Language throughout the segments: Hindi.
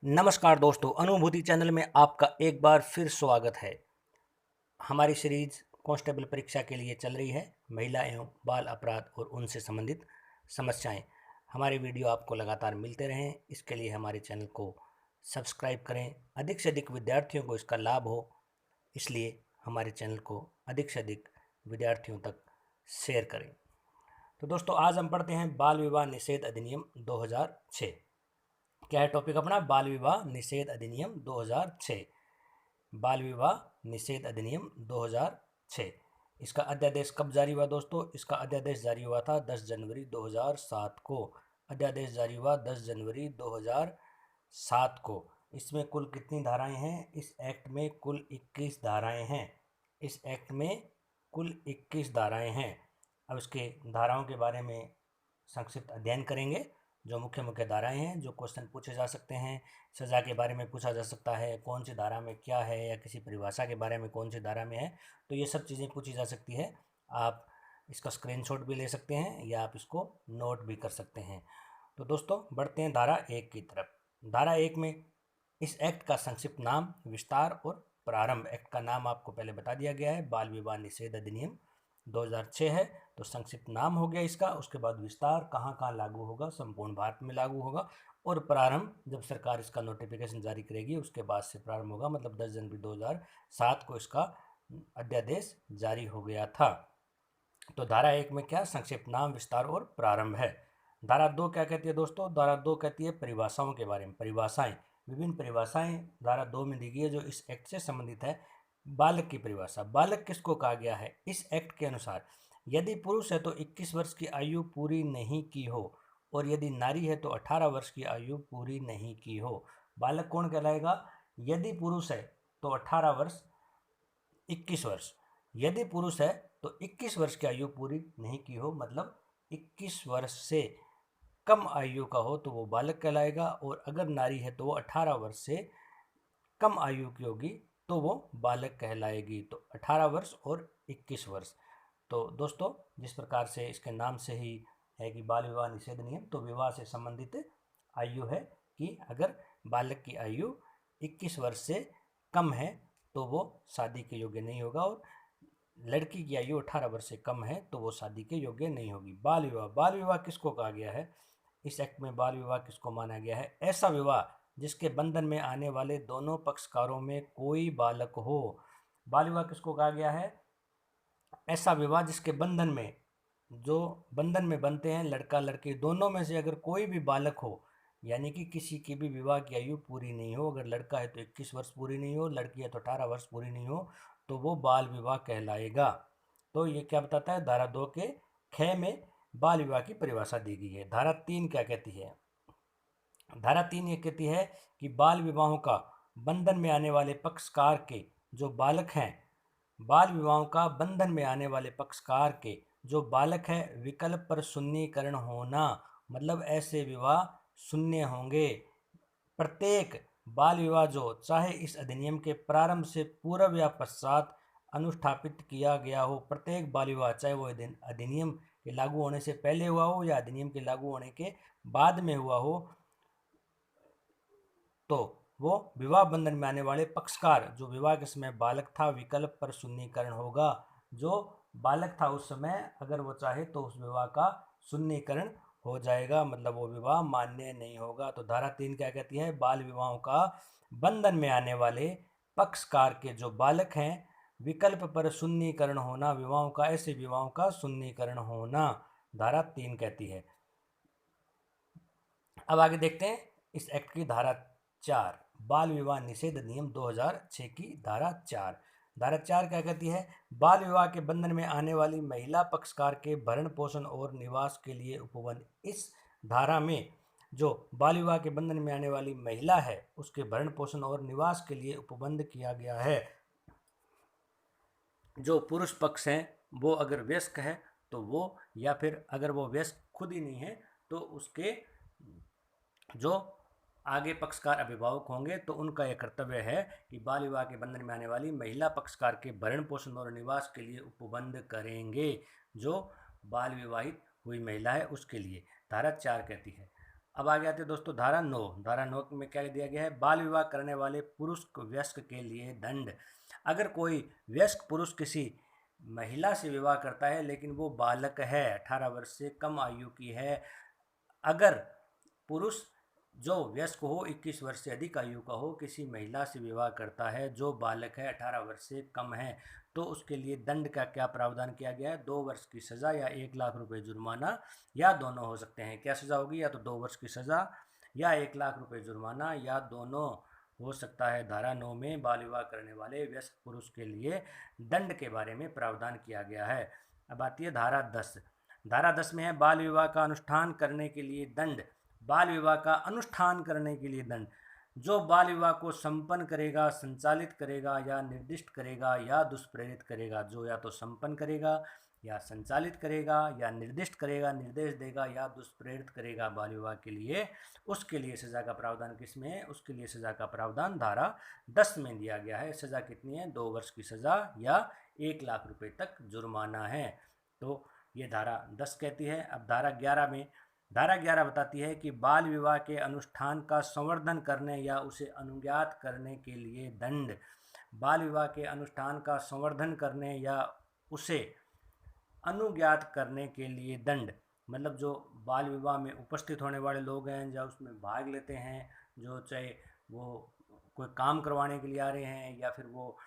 नमस्कार दोस्तों, अनुभूति चैनल में आपका एक बार फिर स्वागत है। हमारी सीरीज कांस्टेबल परीक्षा के लिए चल रही है। महिला एवं बाल अपराध और उनसे संबंधित समस्याएं। हमारे वीडियो आपको लगातार मिलते रहें, इसके लिए हमारे चैनल को सब्सक्राइब करें। अधिक से अधिक विद्यार्थियों को इसका लाभ हो, इसलिए हमारे चैनल को अधिक से अधिक विद्यार्थियों तक शेयर करें। तो दोस्तों, आज हम पढ़ते हैं बाल विवाह निषेध अधिनियम 2006। क्या है टॉपिक अपना? बाल विवाह निषेध अधिनियम 2006। बाल विवाह निषेध अधिनियम 2006। इसका अध्यादेश कब जारी हुआ दोस्तों? इसका अध्यादेश जारी हुआ था 10 जनवरी 2007 को। अध्यादेश जारी हुआ 10 जनवरी 2007 को। इसमें कुल कितनी धाराएं हैं? इस एक्ट में कुल 21 धाराएं हैं। इस एक्ट में कुल 21 धाराएं हैं। अब इसके धाराओं के बारे में संक्षिप्त अध्ययन करेंगे। जो मुख्य मुख्य धाराएं हैं, जो क्वेश्चन पूछे जा सकते हैं, सज़ा के बारे में पूछा जा सकता है, कौन सी धारा में क्या है, या किसी परिभाषा के बारे में कौन सी धारा में है, तो ये सब चीज़ें पूछी जा सकती है। आप इसका स्क्रीनशॉट भी ले सकते हैं या आप इसको नोट भी कर सकते हैं। तो दोस्तों, बढ़ते हैं धारा 1 की तरफ। धारा 1 में इस एक्ट का संक्षिप्त नाम, विस्तार और प्रारंभ। एक्ट का नाम आपको पहले बता दिया गया है, बाल विवाह निषेध अधिनियम 2006 है, तो संक्षिप्त नाम हो गया इसका। उसके बाद विस्तार, कहाँ कहाँ लागू होगा, संपूर्ण भारत में लागू होगा। और प्रारंभ, जब सरकार इसका नोटिफिकेशन जारी करेगी उसके बाद से प्रारंभ होगा, मतलब 10 जनवरी 2007 को इसका अध्यादेश जारी हो गया था। तो धारा 1 में क्या? संक्षिप्त नाम, विस्तार और प्रारंभ है। धारा 2 क्या कहती है दोस्तों? धारा 2 कहती है परिभाषाओं के बारे में। परिभाषाएं, विभिन्न परिभाषाएं धारा 2 में दी गई है जो इस एक्ट से संबंधित है। बालक की परिभाषा। बालक किसको कहा गया है? इस एक्ट के अनुसार यदि पुरुष है तो 21 वर्ष की आयु पूरी नहीं की हो, और यदि नारी है तो 18 वर्ष की आयु पूरी नहीं की हो। बालक कौन कहलाएगा? यदि पुरुष है तो 18 वर्ष, 21 वर्ष। यदि पुरुष है तो 21 वर्ष की आयु पूरी नहीं की हो, मतलब 21 वर्ष से कम आयु का हो तो वो बालक कहलाएगा। और अगर नारी है तो वो 18 वर्ष से कम आयु की होगी तो वो बालक कहलाएगी। तो 18 वर्ष और 21 वर्ष। तो दोस्तों, जिस प्रकार से इसके नाम से ही है कि बाल विवाह निषेध नियम, तो विवाह से संबंधित आयु है कि अगर बालक की आयु 21 वर्ष से कम है तो वो शादी के योग्य नहीं होगा, और लड़की की आयु 18 वर्ष से कम है तो वो शादी के योग्य नहीं होगी। बाल विवाह। बाल विवाह किसको कहा गया है? इस एक्ट में बाल विवाह किसको माना गया है? ऐसा विवाह जिसके बंधन में आने वाले दोनों पक्षकारों में कोई बालक हो। बाल विवाह किसको कहा गया है? ऐसा विवाह जिसके बंधन में, जो बंधन में बनते हैं लड़का लड़की, दोनों में से अगर कोई भी बालक हो, यानी कि किसी की भी विवाह की आयु पूरी नहीं हो। अगर लड़का है तो 21 वर्ष पूरी नहीं हो, लड़की है तो 18 वर्ष पूरी नहीं हो, तो वो बाल विवाह कहलाएगा। तो ये क्या बताता है? धारा 2 के ख में बाल विवाह की परिभाषा दी गई है। धारा 3 क्या कहती है? धारा 3 ये कहती है कि बाल विवाहों का बंधन में आने वाले पक्षकार के जो बालक हैं, बाल विवाहों का बंधन में आने वाले पक्षकार के जो बालक है, विकल्प पर शून्यकरण होना, मतलब ऐसे विवाह शून्य होंगे। प्रत्येक बाल विवाह जो चाहे इस अधिनियम के प्रारंभ से पूर्व या पश्चात अनुष्ठापित किया गया हो, प्रत्येक बाल विवाह चाहे वो अधिनियम के लागू होने से पहले हुआ हो या अधिनियम के लागू होने के बाद में हुआ हो, तो वो विवाह बंधन में आने वाले पक्षकार जो विवाह के समय बालक था, विकल्प पर शून्यकरण होगा। जो बालक था उस समय, अगर वो चाहे तो उस विवाह का शून्यकरण हो जाएगा, मतलब वो विवाह मान्य नहीं होगा। तो धारा 3 क्या कहती है? बाल विवाहों का बंधन में आने वाले पक्षकार के जो बालक हैं, विकल्प पर शून्यकरण होना, विवाहों का, ऐसे विवाहों का शून्यकरण होना, धारा 3 कहती है। अब आगे देखते हैं इस एक्ट की धारा 4, बाल विवाह निषेध अधिनियम 2006 की धारा 4। धारा 4 क्या कहती है? बाल विवाह के बंधन में आने वाली महिला पक्षकार के भरण पोषण और निवास के लिए उपबंध। इस धारा में जो बाल विवाह के बंधन में आने वाली महिला है उसके भरण पोषण और निवास के लिए उपबंध किया गया है। जो पुरुष पक्ष हैं वो अगर वयस्क है तो वो, या फिर अगर वो वयस्क खुद ही नहीं है तो उसके जो आगे पक्षकार अभिभावक होंगे तो उनका यह कर्तव्य है कि बाल विवाह के बंधन में आने वाली महिला पक्षकार के भरण पोषण और निवास के लिए उपबंध करेंगे। जो बाल विवाहित हुई महिला है उसके लिए, धारा 4 कहती है। अब आगे आते हैं दोस्तों धारा 9। धारा 9 में क्या दिया गया है? बाल विवाह करने वाले पुरुष वयस्क के लिए दंड। अगर कोई वयस्क पुरुष किसी महिला से विवाह करता है लेकिन वो बालक है, 18 वर्ष से कम आयु की है, अगर पुरुष जो वयस्क हो 21 वर्ष से अधिक आयु का हो किसी महिला से विवाह करता है जो बालक है 18 वर्ष से कम है, तो उसके लिए दंड का क्या प्रावधान किया गया है? 2 वर्ष की सज़ा या 1 लाख रुपए जुर्माना या दोनों हो सकते हैं। क्या सज़ा होगी? या तो 2 वर्ष की सज़ा या 1 लाख रुपए जुर्माना या दोनों हो सकता है। धारा 9 में बाल विवाह करने वाले वयस्क पुरुष के लिए दंड के बारे में प्रावधान किया गया है। अब आती है धारा 10। धारा 10 में है बाल विवाह का अनुष्ठान करने के लिए दंड। बाल विवाह का अनुष्ठान करने के लिए दंड। जो बाल विवाह को संपन्न करेगा, संचालित करेगा या निर्दिष्ट करेगा या दुष्प्रेरित करेगा, जो या तो संपन्न करेगा या संचालित करेगा या निर्दिष्ट करेगा, निर्देश देगा या दुष्प्रेरित करेगा बाल विवाह के लिए, उसके लिए सज़ा का प्रावधान किस में है? उसके लिए सज़ा का प्रावधान धारा 10 में दिया गया है। सज़ा कितनी है? 2 वर्ष की सज़ा या 1 लाख रुपए तक जुर्माना है। तो ये धारा 10 कहती है। अब धारा 11 में, धारा 11 बताती है कि बाल विवाह के अनुष्ठान का संवर्धन करने या उसे अनुज्ञात करने के लिए दंड। बाल विवाह के अनुष्ठान का संवर्धन करने या उसे अनुज्ञात करने के लिए दंड, मतलब जो बाल विवाह में उपस्थित होने वाले लोग हैं या उसमें भाग लेते हैं, जो चाहे वो कोई काम करवाने के लिए आ रहे हैं या फिर वो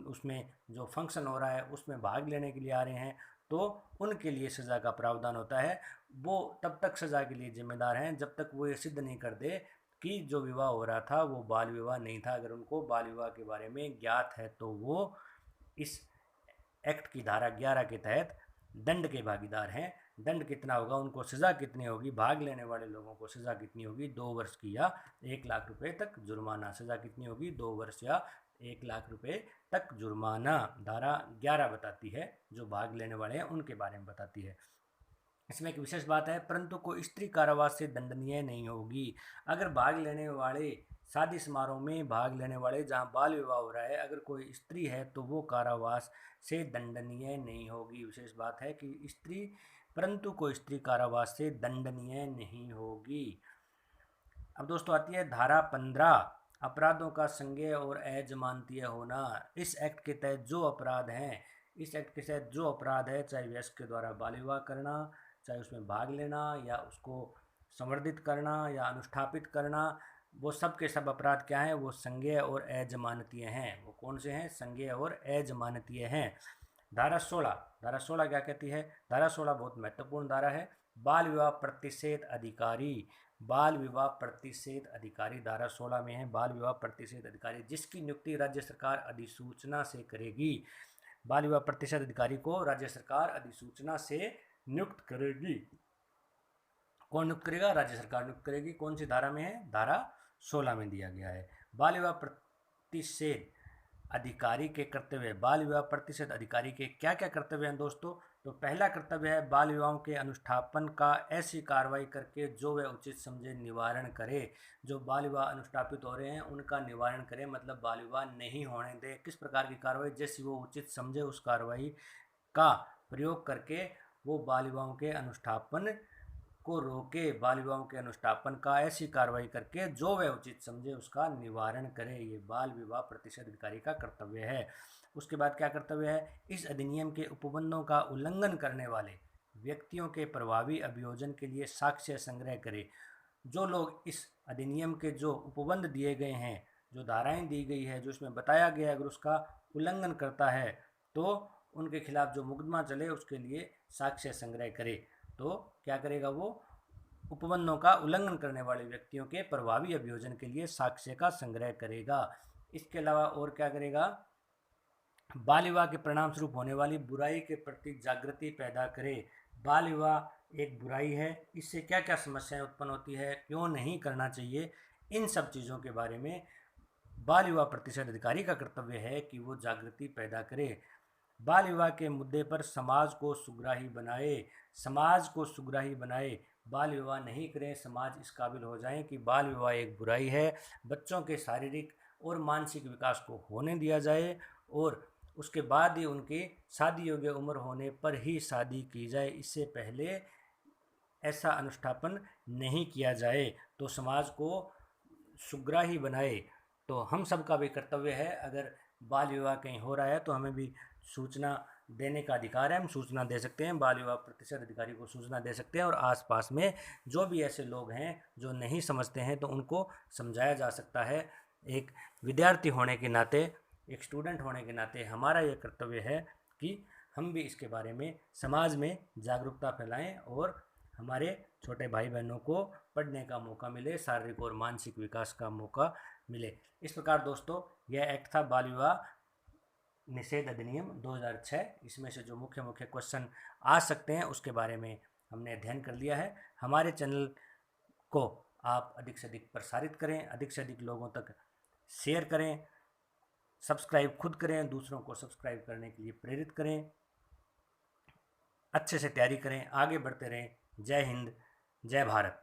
उसमें जो फंक्शन हो रहा है उसमें भाग लेने के लिए आ रहे हैं, तो उनके लिए सज़ा का प्रावधान होता है। वो तब तक सज़ा के लिए जिम्मेदार हैं जब तक वो ये सिद्ध नहीं कर दे कि जो विवाह हो रहा था वो बाल विवाह नहीं था। अगर उनको बाल विवाह के बारे में ज्ञात है तो वो इस एक्ट की धारा 11 के तहत दंड के भागीदार हैं। दंड कितना होगा, उनको सज़ा कितनी होगी, भाग लेने वाले लोगों को सज़ा कितनी होगी? 2 वर्ष की या 1 लाख रुपए तक जुर्माना। सज़ा कितनी होगी? 2 वर्ष या 1 लाख रुपए तक जुर्माना। धारा 11 बताती है, जो भाग लेने वाले हैं उनके बारे में बताती है। इसमें एक विशेष बात है, परंतु कोई स्त्री कारावास से दंडनीय नहीं होगी। अगर भाग लेने वाले शादी समारोह में भाग लेने वाले जहां बाल विवाह हो रहा है अगर कोई स्त्री है तो वो कारावास से दंडनीय नहीं होगी। विशेष बात है कि स्त्री, परंतु कोई स्त्री कारावास से दंडनीय नहीं होगी। अब दोस्तों आती है धारा 15, अपराधों का संज्ञेय और अजमानतीय होना। इस एक्ट के तहत जो अपराध हैं, इस एक्ट के तहत जो अपराध है, चाहे वयस्क के द्वारा बाल विवाह करना, चाहे उसमें भाग लेना या उसको संवर्धित करना या अनुष्ठापित करना, वो सब के सब अपराध क्या हैं? वो संज्ञेय और अजमानतीय हैं। वो कौन से हैं? संज्ञेय और अजमानतीय हैं। धारा 16, धारा 16 क्या कहती है? धारा 16 बहुत महत्वपूर्ण धारा है। बाल विवाह प्रतिषेध अधिकारी। बाल विवाह प्रतिषेध अधिकारी धारा 16 में है। बाल विवाह प्रतिषेध अधिकारी जिसकी नियुक्ति राज्य सरकार अधिसूचना से करेगी। बाल विवाह प्रतिषेध अधिकारी को राज्य सरकार अधिसूचना से नियुक्त करेगी। कौन नियुक्त करेगा? राज्य सरकार नियुक्त करेगी। कौन सी धारा में है? धारा 16 में दिया गया है। बाल विवाह प्रतिषेध अधिकारी के कर्तव्य। बाल विवाह प्रतिषेध अधिकारी के क्या क्या कर्तव्य हैं दोस्तों? तो पहला कर्तव्य है बाल विवाहों के अनुष्ठापन का ऐसी कार्रवाई करके जो वह उचित समझे निवारण करे। जो बाल विवाह अनुष्ठापित हो रहे हैं उनका निवारण करे, मतलब बाल विवाह नहीं होने दे। किस प्रकार की कार्रवाई? जैसी वो उचित समझे उस कार्रवाई का प्रयोग करके वो बाल विवाहों के अनुष्ठापन को रोके। बाल विवाहों के अनुष्ठापन का ऐसी कार्रवाई करके जो वह उचित समझे उसका निवारण करे। ये बाल विवाह प्रतिषेध अधिकारी का कर्तव्य है। उसके बाद क्या कर्तव्य है? इस अधिनियम के उपबंधों का उल्लंघन करने वाले व्यक्तियों के प्रभावी अभियोजन के लिए साक्ष्य संग्रह करे। जो लोग इस अधिनियम के जो उपबंध दिए गए हैं, जो धाराएं दी गई है, जो इसमें बताया गया है, अगर उसका उल्लंघन करता है तो उनके खिलाफ जो मुकदमा चले उसके लिए साक्ष्य संग्रह करे। तो क्या करेगा? वो उपबंधों का उल्लंघन करने वाले व्यक्तियों के प्रभावी अभियोजन के लिए साक्ष्य का संग्रह करेगा। इसके अलावा और क्या करेगा? बाल विवाह के परिणाम स्वरूप होने वाली बुराई के प्रति जागृति पैदा करे। बाल विवाह एक बुराई है, इससे क्या क्या समस्याएं उत्पन्न होती है, क्यों नहीं करना चाहिए, इन सब चीज़ों के बारे में बाल विवाह प्रतिषेध अधिकारी का कर्तव्य है कि वो जागृति पैदा करे। बाल विवाह के मुद्दे पर समाज को सुग्राही बनाए। समाज को सुग्राही बनाए। बाल विवाह नहीं करें, समाज इस काबिल हो जाए कि बाल विवाह एक बुराई है। बच्चों के शारीरिक और मानसिक विकास को होने दिया जाए और उसके बाद ही उनकी शादी योग्य उम्र होने पर ही शादी की जाए। इससे पहले ऐसा अनुष्ठापन नहीं किया जाए तो समाज को सुग्राही बनाए। तो हम सबका भी कर्तव्य है, अगर बाल विवाह कहीं हो रहा है तो हमें भी सूचना देने का अधिकार है, हम सूचना दे सकते हैं, बाल विवाह प्रतिशत अधिकारी को सूचना दे सकते हैं, और आसपास में जो भी ऐसे लोग हैं जो नहीं समझते हैं तो उनको समझाया जा सकता है। एक विद्यार्थी होने के नाते, एक स्टूडेंट होने के नाते हमारा ये कर्तव्य है कि हम भी इसके बारे में समाज में जागरूकता फैलाएं और हमारे छोटे भाई बहनों को पढ़ने का मौका मिले, शारीरिक और मानसिक विकास का मौका मिले। इस प्रकार दोस्तों यह एक्ट था बाल विवाह निषेध अधिनियम 2006। इसमें से जो मुख्य मुख्य क्वेश्चन आ सकते हैं उसके बारे में हमने अध्ययन कर लिया है। हमारे चैनल को आप अधिक से अधिक प्रसारित करें, अधिक से अधिक लोगों तक शेयर करें, सब्सक्राइब खुद करें, दूसरों को सब्सक्राइब करने के लिए प्रेरित करें, अच्छे से तैयारी करें, आगे बढ़ते रहें। जय हिंद, जय भारत।